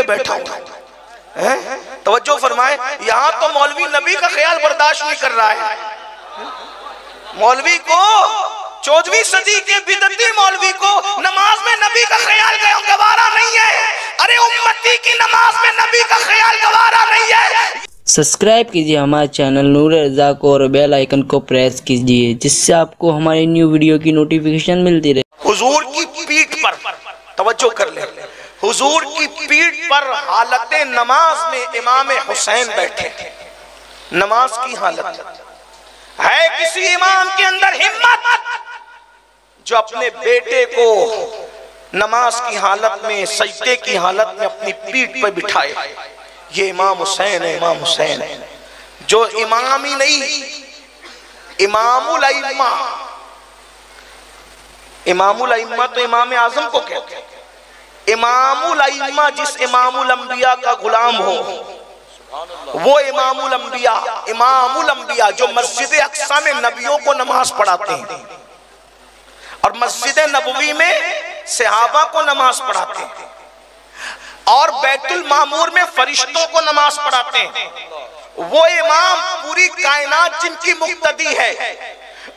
बैठा हूं। तवज्जो फरमाए, यहां तो मौलवी नबी का ख्याल बर्दाश्त नहीं कर रहा है। मौलवी को 14वीं सदी के बिदती मौलवी को नमाज में नबी का ख्याल गवारा नहीं है। अरे उम्मती की नमाज में नबी का ख्याल गवारा नहीं है। सब्सक्राइब कीजिए हमारे चैनल नूर रज़ा को और बेल आइकन को प्रेस कीजिए, जिससे आपको हमारी न्यू वीडियो की नोटिफिकेशन मिलती रहे। हुजूर की पीठ पर तवज्जो कर ले, हुजूर की पीठ पर हालत नमाज में इमाम हुसैन बैठे। नमाज की हालत है, किसी इमाम के अंदर हिम्मत जो अपने बेटे को नमाज की हालत में, सजदे की हालत में अपनी पीठ पर बिठाए। ये इमाम हुसैन है, इमाम हुसैन है, जो इमाम ही नहीं, इमामुल अइम्मा। इमामुल अइम्मा तो इमाम आजम को कहते हैं। इमामुल अइम्मा जिस इमामुल अंबिया का गुलाम हो, वो इमामुल अंबिया, इमामुल अंबिया जो मस्जिद अक्सा में नबियों को नमाज पढ़ाते हैं और मस्जिद नबवी में सहाबा को नमाज पढ़ाते हैं और बैतुल मामूर में फरिश्तों को नमाज पढ़ाते हैं। वो इमाम पूरी कायनात जिनकी मुक्तदी है,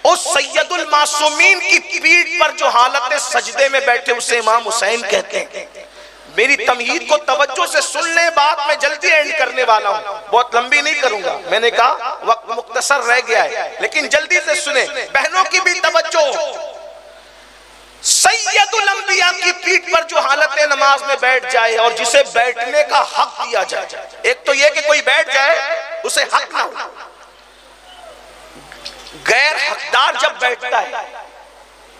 उस सैयदुल मासूमीन की पीठ पर जो हालत सजदे में बैठे उसे इमाम हुसैन कहते हैं। मेरी तमहीद को तवज्जो से सुन ले, बात मैं जल्दी एंड करने वाला हूं, बहुत लंबी नहीं करूंगा। मैंने कहा वक्त मुख्तसर रह गया है, लेकिन जल्दी से सुने, बहनों की भी तवज्जो। सैयदुल अंबिया की पीठ पर जो हालत नमाज में बैठ जाए और जिसे बैठने का हक दिया जाए, एक तो यह कि कोई बैठ जाए उसे हक ना हो, गैर हकदार जब बैठता है,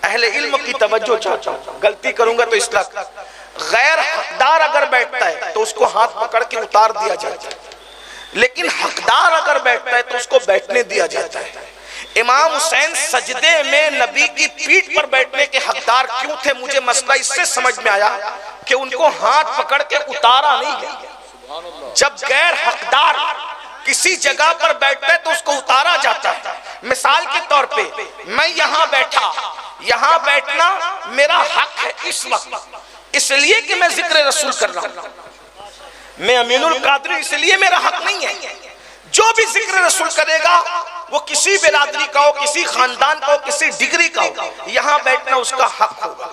अहले इल्म की तवज्जो चाहता हूं, गलती करूंगा तो इसलिए, गैर हकदार अगर बैठता है तो उसको हाथ पकड़ के उतार दिया जाता है, लेकिन हकदार अगर बैठता है तो उसको बैठने दिया जाता है। इमाम हुसैन सजदे में नबी की पीठ पर बैठने के हकदार क्यों थे? मुझे मसला इससे समझ में आया कि उनको हाथ पकड़ के उतारा नहीं गया। जब गैर हकदार किसी जगह पर बैठता है तो उसको उतारा जाता है। मिसाल के तौर पे मैं यहां बैठा, यहां बैठना मेरा हक है इस वक्त, इसलिए कि मैं जिक्र रसूल कर रहा हूं। मैं अमीनुल कादरी, इसलिए मेरा हक नहीं है। जो भी जिक्र रसूल करेगा वो किसी बिरादरी का हो, किसी खानदान का हो, किसी डिग्री का हो, यहां बैठना उसका हक होगा,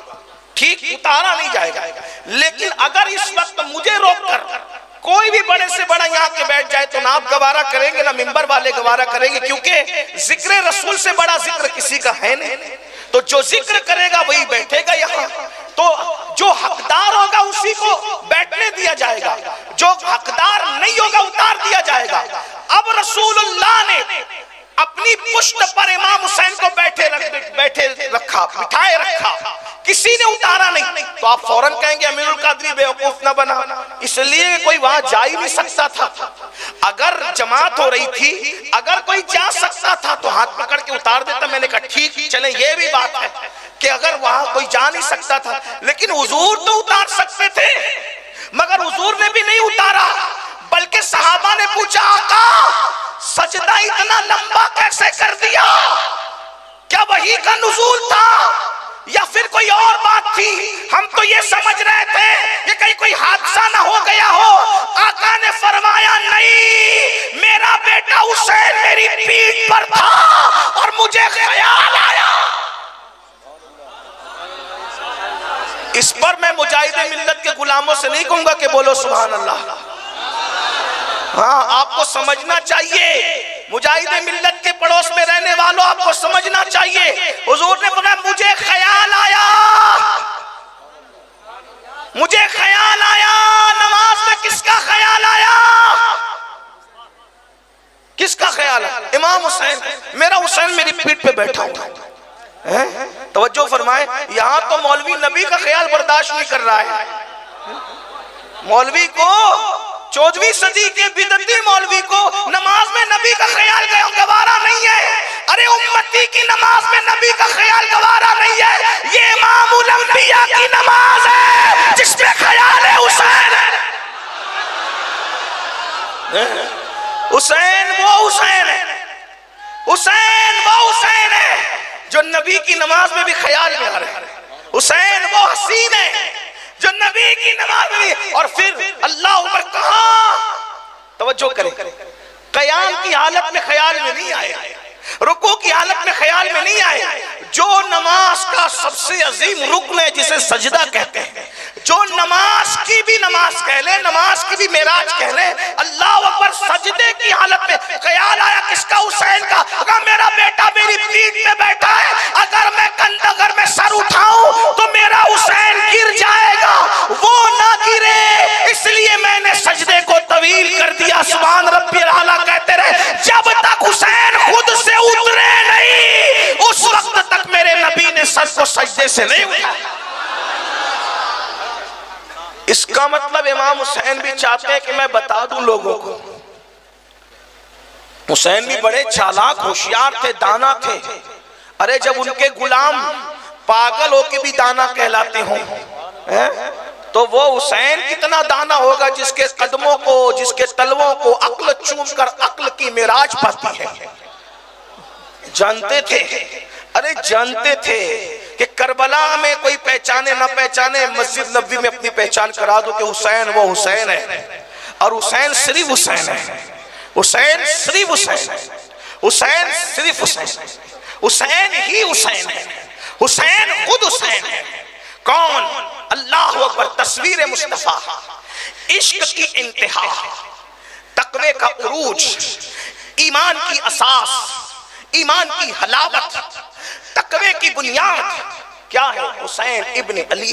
ठीक, उतारा नहीं जाएगा। लेकिन अगर इस वक्त मुझे रोककर कोई भी बड़े से बड़ा यहाँ के बैठ जाए तो ना आप गवारा करेंगे ना मिंबर वाले गवारा करेंगे, क्योंकि जिक्र रसूल से बड़ा जिक्र किसी का है नहीं। तो जो जिक्र करेगा वही बैठेगा यहाँ, तो जो हकदार होगा उसी को बैठने दिया जाएगा, जो हकदार नहीं होगा उतार दिया जाएगा। अब रसूलुल्लाह ने अपनी पुष्ट पर इमाम हुसैन को बैठे रखा, बिठाए रखा, किसी ने उतारा नहीं, तो आप फौरन कहेंगे अमीरुल कादरी बेवकूफ न बना, इसलिए कोई वहां जा ही नहीं सकता था। अगर जमात हो रही थी, अगर कोई जा सकता था तो हाथ पकड़ के उतार देता। मैंने कहा ठीक, चले, ये भी बात है कि अगर वहां कोई जा नहीं सकता था, लेकिन हुजूर तो उतार सकते थे, मगर हुजूर ने भी नहीं उतारा, बल्कि सहाबा ने पूछा आका सजदा इतना लंबा कैसे कर दिया? क्या वही का नुज़ूल था या फिर कोई और बात थी? हम तो ये समझ रहे थे कि कहीं कोई हादसा ना हो गया हो। आका ने फरमाया नहीं, मेरा बेटा हुसैन मेरी पीठ पर था और मुझे ख्याल आया। इस पर मैं मुजाहिदे मिल्लत के गुलामों से नहीं कहूंगा कि बोलो सुभान अल्लाह। हाँ, आपको समझना चाहिए, मुजाहिदे मिल्लत के पड़ोस में रहने वालों आपको समझना चाहिए। हुजूर ने बोला मुझे ख्याल आया, मुझे ख्याल आया। नमाज में किसका ख्याल आया? किसका ख्याल आया? इमाम हुसैन, मेरा हुसैन मेरी पीठ पे बैठा हुआ है। तवज्जो फरमाए, यहां तो मौलवी नबी का ख्याल बर्दाश्त नहीं कर रहा है। मौलवी को 14वीं सदी के बिदती मौलवी को नमाज में नबी का ख्याल गवारा नहीं है। अरे उम्मती की नमाज में नबी का ख्याल गवारा नहीं है। ये इमामुल अंबिया की नमाज है जिसमें ख्याल है हुसैन है। हुसैन वो हुसैन है, हुसैन वो हुसैन है जो नबी की नमाज में भी ख्याल में आ रहे हैं। हुसैन वो हसीन है जो नबी की नमाज में, और फिर अल्लाह अकबर कहाँ, तवज्जो करें, क़याम की हालत में ख्याल में नहीं आए, रुकू की हालत में ख्याल में नहीं आए, जो नमाज का सबसे अजीम रुकन है जिसे सजदा कहते हैं, जो नमाज की भी नमाज कह ले, नमाज की भी मेराज कह ले, अल्लाह अकबर सजदे की हालत में ख्याल आया किसका, हुसैन का। अगर मेरा बेटा मेरी पीठ पे बैठा है, अगर मैं सर उठाऊं तो मेरा हुसैन गिर जाएगा, वो ना गिरे इसलिए मैंने सजदे को तवील कर दिया। सुभान रब्बिल आला कहते रहे, जब तक हुसैन खुद से उतरे नहीं उस वक्त तक मेरे नबी ने सर को सजदे से नहीं उठाया। इसका मतलब इमाम हुसैन भी चाहते हैं कि मैं बता दूं लोगों को, हुसैन भी बड़े चालाक होशियार थे, दाना थे। अरे जब उनके गुलाम पागल होके भी दाना कहलाते हो, तो वो हुसैन कितना दाना होगा जिसके कदमों को, जिसके तलवों को अक्ल चूम कर अक्ल की मेराज पाती है। जानते थे, अरे जानते थे कि करबला में कोई पहचाने ना पहचाने, मस्जिद नबवी में अपनी पहचान करा दो कि हुसैन वो हुसैन है, और हुसैन सिर्फ हुसैन है, हुसैन सिर्फ हुसैन है, हुसैन सिर्फ हुसैन है, हुसैन ही हुसैन है, हुसैन खुद हुसैन है। कौन? अल्लाह अकबर। तस्वीर मुस्तफा, इश्क की इंतहा, तकवे का उरूज, ईमान की असास, ईमान की हलावत, तकवे की बुनियाद क्या है? हुसैन इब्ने अली।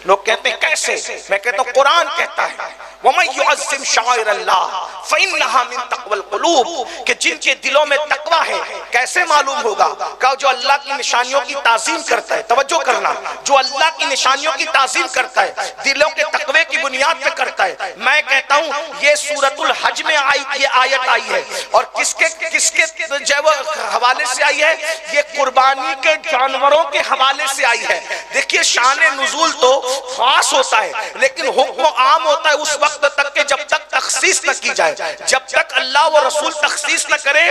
लोग कहते हैं कैसे? मैं कहता हूं कुरान कहता है, वमन युअज़्ज़िम शाइर अल्लाह फ़इन्नहा मिन तक़वल क़ुलूब, कि जिनके दिलों में तकवा है। कैसे मालूम होगा? का जो अल्लाह की निशानियों की ताज़ीम करता है, तवज्जो करना, जो अल्लाह की निशानियों की ताज़ीम करता है, दिलों के तकवे की बुनियाद पे करता है। मैं कहता हूं ये सूरतुल हज में आई, ये आयत आई है, और किसके किसके जो हवाले से आई है? ये कुर्बानी के जानवरों के हवाले से आई है। देखिए शान नुज़ूल तो खास होता है, लेकिन हुक्म आम होता है उस वक्त तक के जब तक तखसीस न की जाए, जब तक अल्लाह व रसूल तखसीस न करे।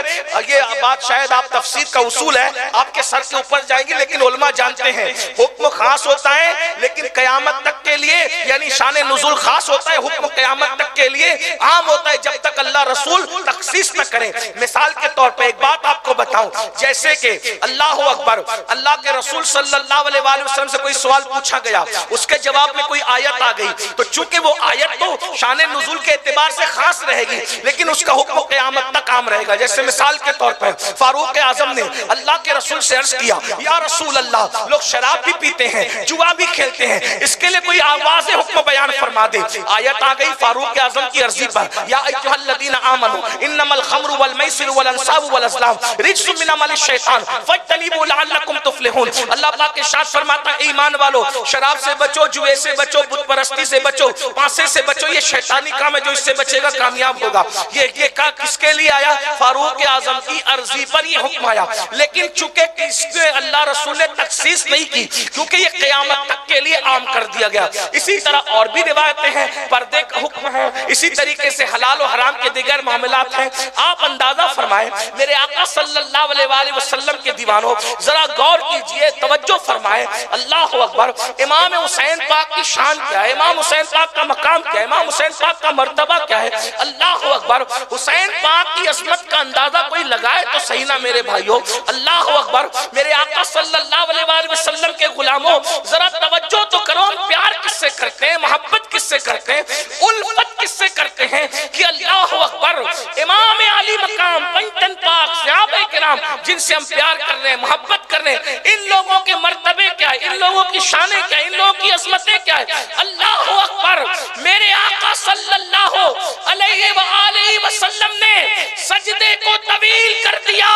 ये बात शायद आप तफसीर का उसूल है, आपके सर के ऊपर जाएंगे, लेकिन उलमा जानते हैं हुक्म खास होता है, लेकिन कयामत तक के लिए, यानी शान नुज़ूल खास होता है, हुक्म कयामत तक के लिए आम होता है जब तक अल्लाह रसूल तखसीस न करें। मिसाल के तौर पर एक बात आपको बताऊं, जैसे कि अल्लाह अकबर, अल्लाह के रसूल सल्लल्लाहु अलैहि वसल्लम से कोई सवाल पूछा गया, उसके जवाब में कोई आयत आ गई, तो चूंकि वो आयत तो शान नुज़ूल के एतबार से खास रहेगी, लेकिन उसका हुक्म क़यामत तक आम रहेगा। जैसे मिसाल के तौर पर फारूक आज़म ने अल्लाह के रसूल से अर्ज किया, या रसूल अल्लाह, लोग शराब भी पीते हैं, जुआ भी खेलते हैं, इसके लिए कोई आवाज़ हुक्म बयान फरमा दे। आयत आ गई फारूक आज़म की अर्जी पर, या अय्युहल्लज़ीना आमनू इन्नमल खम्रु वल मैसिरु वल अंसाबु वल अज़लाम रिज्सुम मिन अमलिश शैतान फज्तनिबू लअल्लकुम तुफ्लिहून। अल्लाह पाक के साथ फरमाता है, ईमान वालों, शराब से बचो, जुए से बचो, बुत परस्ती से बचो, पासे से बचो, ये शैतानी काम है, जो इससे बचेगा कामयाब होगा। ये का किसके लिए आया? फारूक आज़म की अर्जी पर ये हुक्म आया, लेकिन चूंकि किसने अल्लाह रसूल ने तखसीस नहीं की, क्योंकि ये क़यामत तक के लिए आम कर दिया गया। इसी तरह और भी रिवायतें हैं, पर्दे का हुक्म है, इसी तरीके से हलाल और हराम के दिगर मामलात हैं। आप अंदाजा फरमाएं, मेरे आका सल्लल्लाहु अलैहि वसल्लम के दीवानों, जरा गौर कीजिए, तवज्जो फरमाएं। अल्लाह अकबर। इमाम हुसैन पाक की शान क्या है? इमाम हुसैन पाक का मकाम क्या है? इमाम हुसैन पाक का मर्तबा क्या है? अल्लाह अकबर। हुसैन पाक की अज़मत का अंदाजा कोई लगाए तो सही ना मेरे भाइयों। अल्लाह अकबर। मेरे आका सल्लल्लाहु अलैहि वसल्लम के गुलामों, जरा तवज्जो तो करो, हम प्यार किससे करते हैं, मोहब्बत किससे करते हैं, उल्फत किससे करते हैं कि अल्लाह अकबर। इमाम अली मकाम, पंचतन पाक, सहाबा किराम, जिनसे हम प्यार कर रहे हैं, मोहब्बत कर रहे हैं, इन लोगों के मर्तबे क्या है, इन लोगों की शानें क्या है, इन लोगों की अज़मतें क्या है? अल्लाह अकबर। मेरे आका सल्लल्लाहु अलैहि वसल्लम ने सजदे को तवील कर दिया,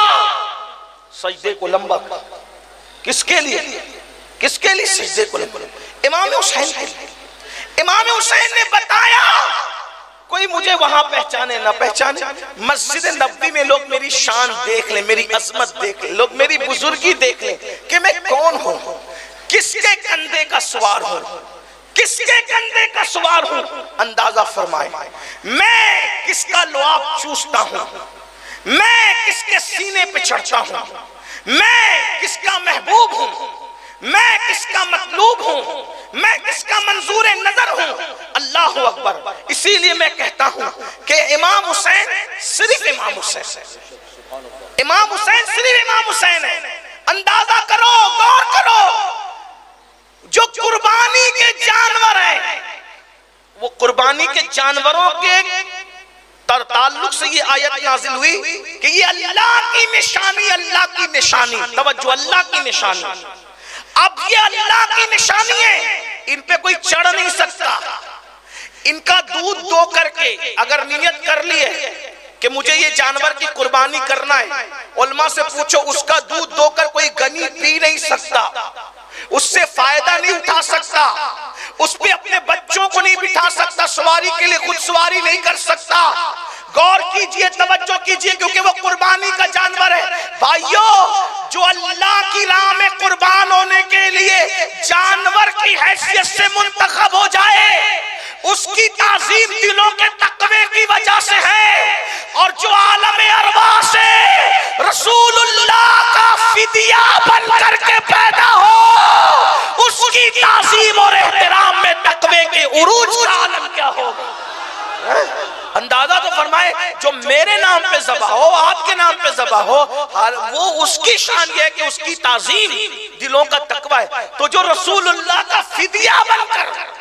सजदे को लंबा। किसके लिए? किसके लिए सजदे को लंबा? इमाम हुसैन के लिए। इमाम हुसैन ने बताया, कोई मुझे वहां पहचाने ना पहचाने, मस्जिद नबवी में लोग मेरी शान देख ले, मेरी अजमत देख ले, लोग मेरी बुजुर्गी देख ले कि मैं कौन हूं, किसके कंधे का सवार हूं, किसके कंधे का सवार हूं। अंदाजा फरमाए, मैं किसका लुआब चूसता हूं, मैं किसके सीने पे चढ़ता हूं, मैं किसका महबूब हूं, मैं किसका मतलूब हूं, मैं किसका मंजूर नजर हूं। अल्लाह अकबर। इसीलिए मैं कहता हूं कि इमाम हुसैन सिर्फ इमाम हुसैन है, इमाम हुसैन सिर्फ इमाम हुसैन है। अंदाजा करो, गौर करो, जो कुर्बानी के जानवर हैं, वो कुर्बानी के जानवरों के ताल्लुक से ये आयत नाजिल हुई कि ये अल्लाह की निशानी, अल्लाह की निशानी, तवज्जो, अल्लाह की निशानी। अब ये अल्लाह की निशानी है, इन पे कोई चढ़ नहीं सकता। इनका दूध दो करके अगर नियत कर लिए कि मुझे ये जानवर की कुर्बानी करना है, उलमा से पूछो, उसका दूध दोकर कोई गनी पी नहीं सकता, उससे फायदा नहीं उठा सकता, उस पे अपने बच्चों को नहीं बिठा सकता, सवारी के लिए खुद सवारी नहीं कर सकता। गौर कीजिए, तवज्जो कीजिए, क्योंकि वो कुर्बानी का जानवर है। भाइयों, जो अल्लाह की राह में कुर्बान होने के लिए जानवर की हैसियत से मुंतखब हो जाए, उसकी ताजीम दिलों के तकवे की वजह से है। और जो आलम अरवा से रसूलुल्लाह का फिदिया बन करके पैदा हो, उसकी ताजीम और एहतराम में तकवे के उरूज का आलम क्या होगा। अंदाजा तो फरमाए, जो मेरे नाम पे ज़बा हो, आपके नाम पे ज़बा हो, वो उसकी शान ये है कि उसकी ताजीम दिलों का तकवा है। तो जो रसूलुल्लाह का फिदिया बनकर,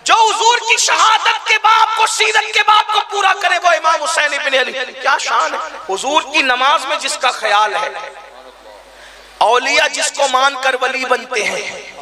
जो हुजूर की शहादत के बाप को, सीरत के बाप को पूरा करे, वो इमाम हुसैन इब्न अली। क्या शान है। हुजूर की नमाज में जिसका ख्याल है, औलिया जिसको मानकर वली बनते हैं,